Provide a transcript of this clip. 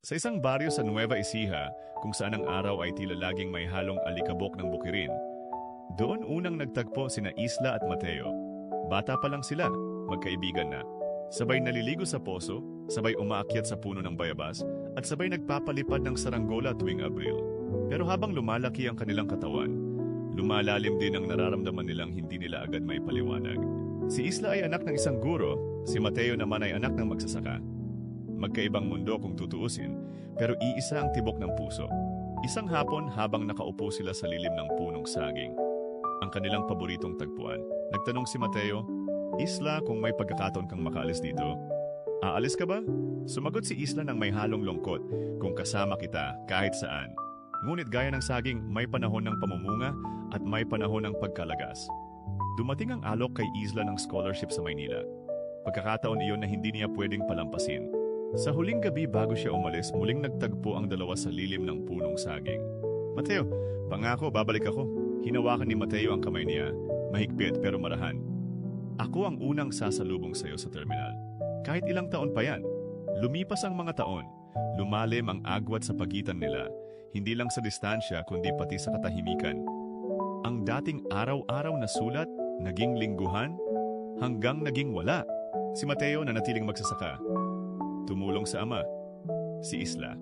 Sa isang baryo sa Nueva Ecija, kung saan ang araw ay tila laging may halong alikabok ng bukirin, doon unang nagtagpo sina Isla at Mateo. Bata pa lang sila, magkaibigan na. Sabay naliligo sa poso, sabay umaakyat sa puno ng bayabas, at sabay nagpapalipad ng saranggola tuwing Abril. Pero habang lumalaki ang kanilang katawan, lumalalim din ang nararamdaman nilang hindi nila agad may paliwanag. Si Isla ay anak ng isang guro, si Mateo naman ay anak ng magsasaka. Magkaibang mundo kung tutuusin, pero iisa ang tibok ng puso. Isang hapon habang nakaupo sila sa lilim ng punong saging, ang kanilang paboritong tagpuan, nagtanong si Mateo, "Isla, kung may pagkakataon kang makaalis dito, aalis ka ba?" Sumagot si Isla ng may halong lungkot, "Kung kasama kita kahit saan." Ngunit gaya ng saging, may panahon ng pamumunga at may panahon ng pagkalagas. Dumating ang alok kay Isla ng scholarship sa Maynila. Pagkakataon iyon na hindi niya pwedeng palampasin. Sa huling gabi bago siya umalis, muling nagtagpo ang dalawa sa lilim ng punong saging. "Mateo, pangako babalik ako." Hinawakan ni Mateo ang kamay niya, mahigpit pero marahan. "Ako ang unang sasalubong sa iyo sa terminal. Kahit ilang taon pa yan." Lumipas ang mga taon, lumalim ang agwat sa pagitan nila, hindi lang sa distansya kundi pati sa katahimikan. Ang dating araw-araw na sulat, naging lingguhan, hanggang naging wala. Si Mateo nanatiling magsasaka. Tumulong sa ama, si Isla.